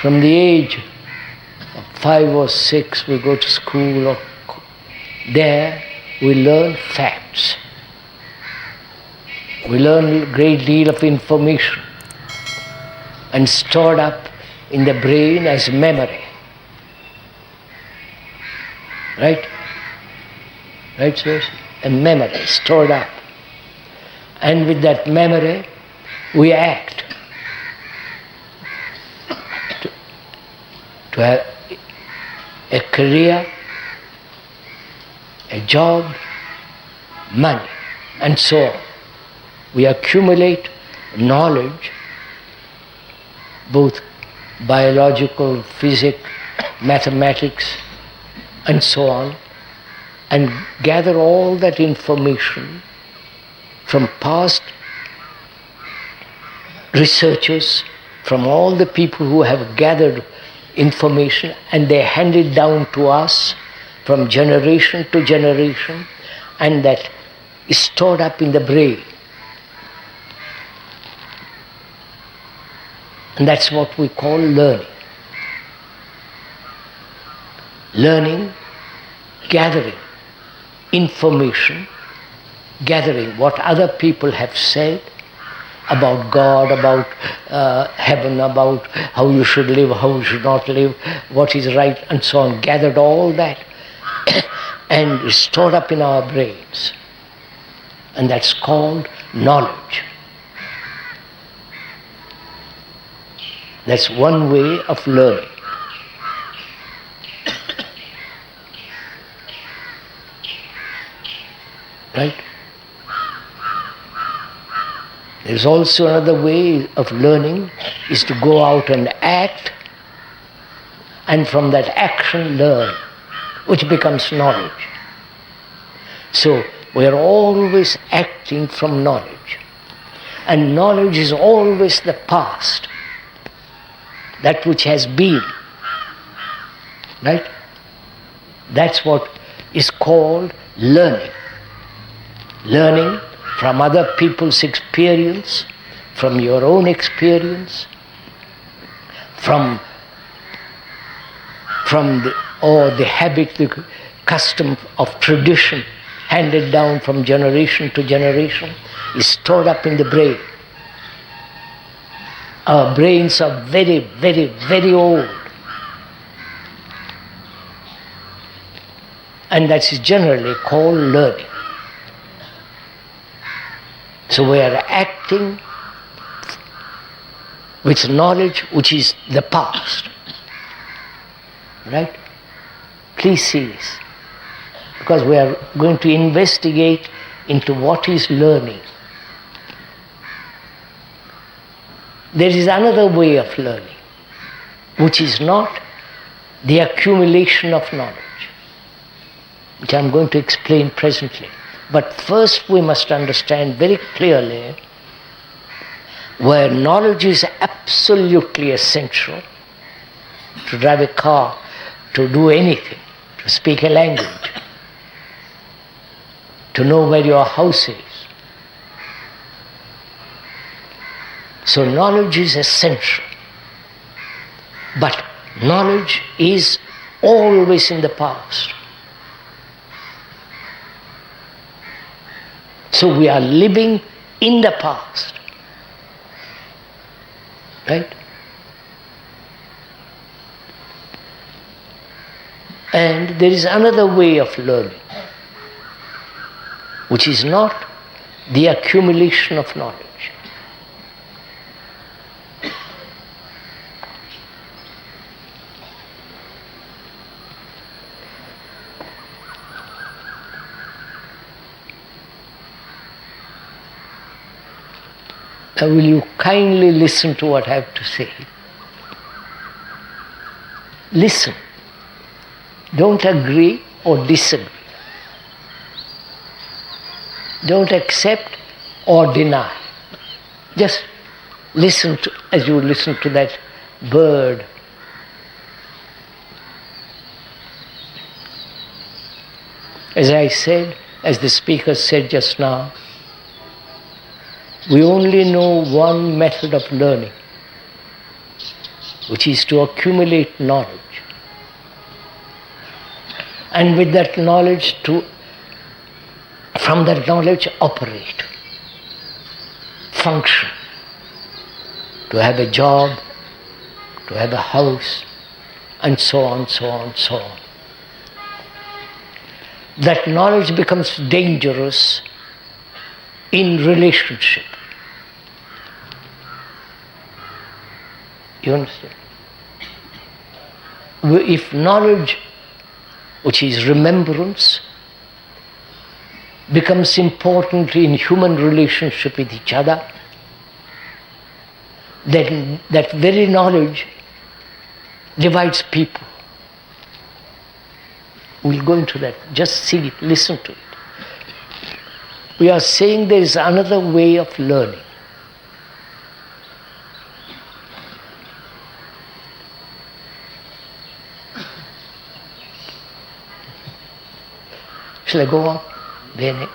From the age of 5 or 6, we go to school, or there we learn facts. We learn a great deal of information and stored up in the brain as memory. Right? Right, sirs? A memory stored up. And with that memory, we act. To have a career, a job, money, and so on. We accumulate knowledge, both biological, physics, mathematics, and so on, and gather all that information from past researchers, from all the people who have gathered information, and they hand it down to us from generation to generation, and that is stored up in the brain. And that's what we call learning. Learning, gathering information, gathering what other people have said about God, about heaven, about how you should live, how you should not live, what is right, and so on. Gathered all that and stored up in our brains. And that's called knowledge. That's one way of learning. Right? There's also another way of learning, is to go out and act, and from that action learn, which becomes knowledge. So we are always acting from knowledge. And knowledge is always the past, that which has been. Right? That's what is called learning. Learning from other people's experience, from your own experience, from the habit, the custom of tradition handed down from generation to generation is stored up in the brain. Our brains are very, very, very old. And that is generally called learning. So we are acting with knowledge which is the past. Right? Please see this. Because we are going to investigate into what is learning. There is another way of learning, which is not the accumulation of knowledge, which I am going to explain presently. But first we must understand very clearly where knowledge is absolutely essential to drive a car, to do anything, to speak a language, to know where your house is. So knowledge is essential. But knowledge is always in the past. So we are living in the past. Right? And there is another way of learning, which is not the accumulation of knowledge. Now will you kindly listen to what I have to say? Listen. Don't agree or disagree. Don't accept or deny. Just listen to, as you listen to that bird. As I said, as the speaker said just now, we only know one method of learning. which is to accumulate knowledge. And with that knowledge from that knowledge operate, function, to have a job, to have a house, and so on, so on, so on. That knowledge becomes dangerous in relationship. You understand? If knowledge, which is remembrance, becomes important in human relationship with each other, then that very knowledge divides people. We'll go into that. Just see it, listen to it. We are saying there is another way of learning. Shall I go on? Bene.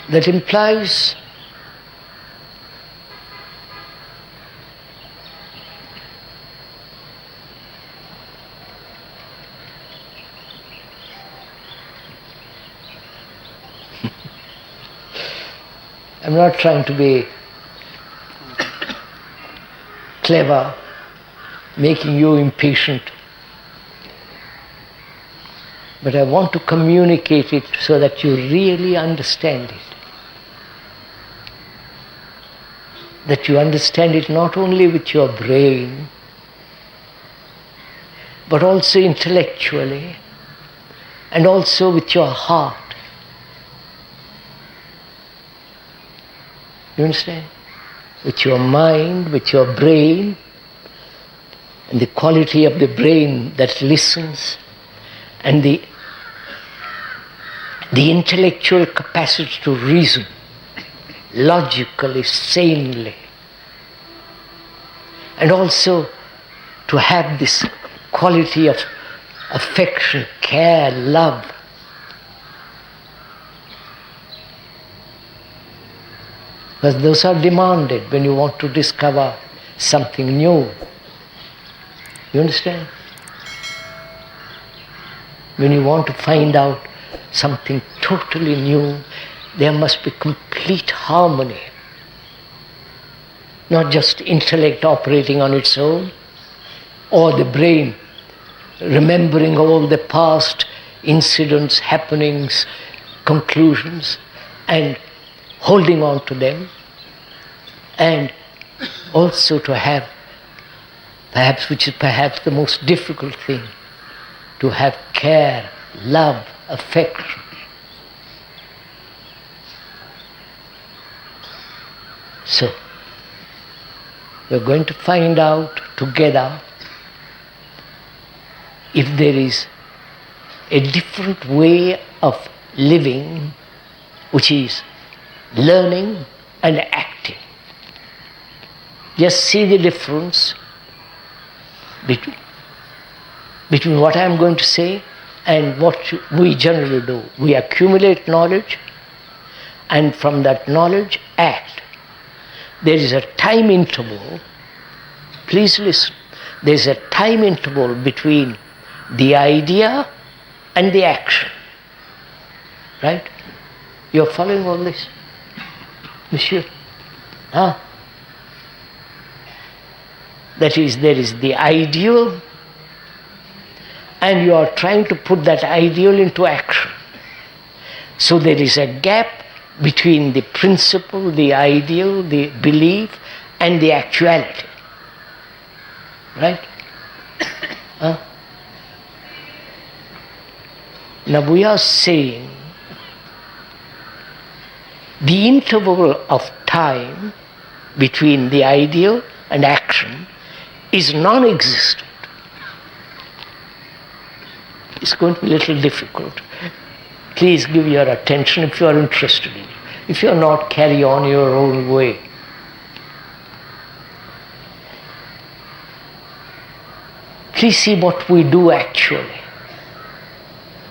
That implies I'm not trying to be clever, making you impatient, but I want to communicate it so that you really understand it. That you understand it not only with your brain, but also intellectually, and also with your heart. You understand? With your mind, with your brain, and the quality of the brain that listens, and the intellectual capacity to reason logically, sanely, and also to have this quality of affection, care, love. Because those are demanded when you want to discover something new. You understand? When you want to find out something totally new, there must be complete harmony. Not just intellect operating on its own, or the brain remembering all the past incidents, happenings, conclusions, and holding on to them, and also to have, which is perhaps the most difficult thing, to have care, love, affection. So, we're going to find out together if there is a different way of living, which is learning and acting. Just see the difference between what I am going to say and what we generally do. We accumulate knowledge, and from that knowledge act. There is a time interval, please listen, there is a time interval between the idea and the action. Right? You are following all this? Monsieur? Huh? That is, there is the ideal, and you are trying to put that ideal into action. So there is a gap between the principle, the ideal, the belief, and the actuality. Right? Huh? Now we are saying the interval of time between the ideal and action is non-existent. It's going to be a little difficult. Please give your attention if you are interested in it. If you are not, carry on your own way. Please see what we do actually.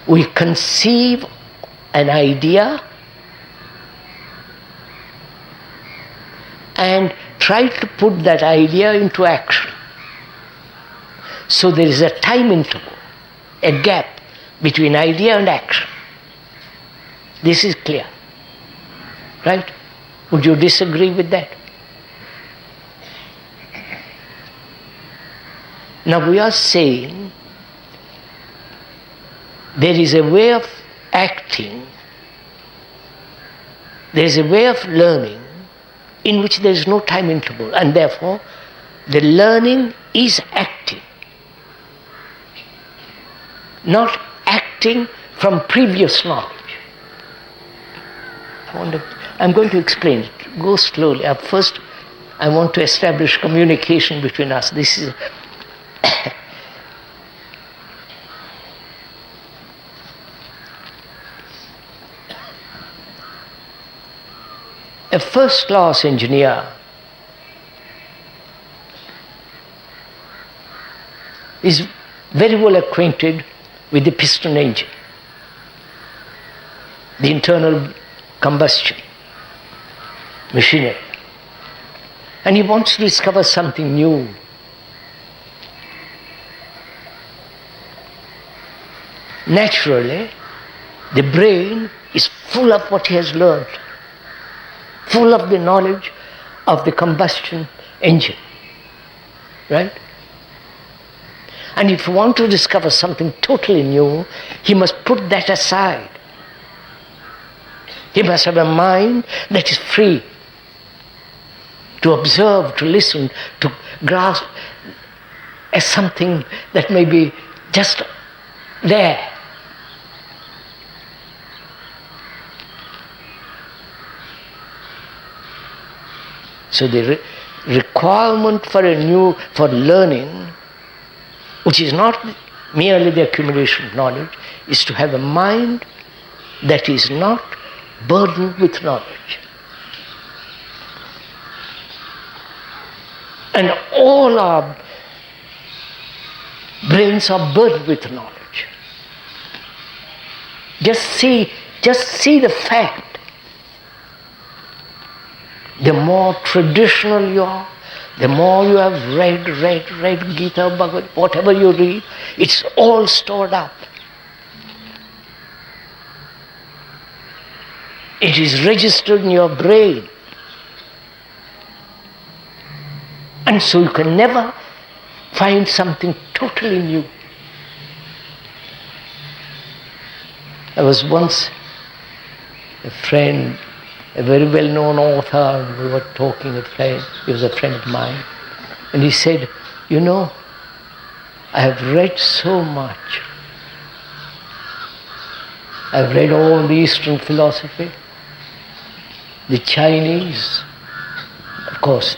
We conceive an idea and try to put that idea into action. So there is a time interval, a gap between idea and action. This is clear, right? Would you disagree with that? Now we are saying there is a way of acting, there is a way of learning in which there is no time interval, and therefore the learning is acting, not acting from previous knowledge. I'm going to explain it. Go slowly. First, I want to establish communication between us. This is a first-class engineer is very well acquainted with the piston engine, the internal combustion machinery. And he wants to discover something new. Naturally, the brain is full of what he has learned, full of the knowledge of the combustion engine, right? And if you want to discover something totally new, he must put that aside. He must have a mind that is free to observe, to listen, to grasp as something that may be just there. So the requirement for learning, which is not merely the accumulation of knowledge, is to have a mind that is not burdened with knowledge. And all our brains are burdened with knowledge. Just see the fact. The more traditional you are, the more you have read Gita, Bhagavad, whatever you read, it's all stored up. It is registered in your brain. And so you can never find something totally new. I was once a friend, a very well-known author, and we were talking at friend. He was a friend of mine. And he said, you know, I have read so much. I've read all the Eastern philosophy, the Chinese, of course,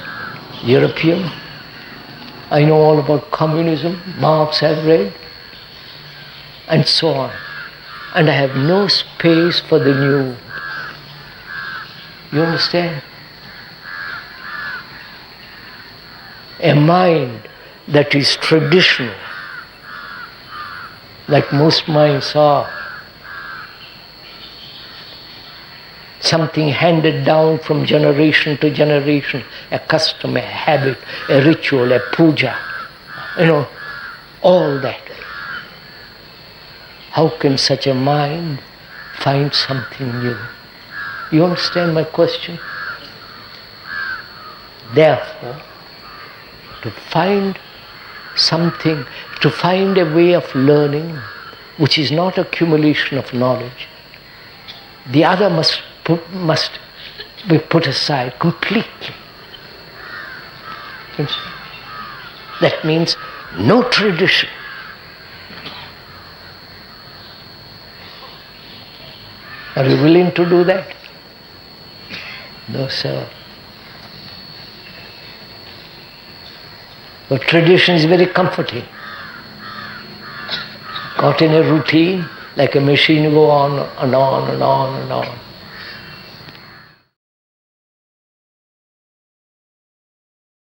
European. I know all about communism, Marx I've read, and so on. And I have no space for the new. You understand? A mind that is traditional, like most minds are, something handed down from generation to generation, a custom, a habit, a ritual, a puja, all that. How can such a mind find something new? You understand my question? Therefore, to find something, to find a way of learning which is not accumulation of knowledge, the other must be put aside completely. That means no tradition. Are you willing to do that? No, sir. But tradition is very comforting. Caught in a routine, like a machine, you go on and on and on and on.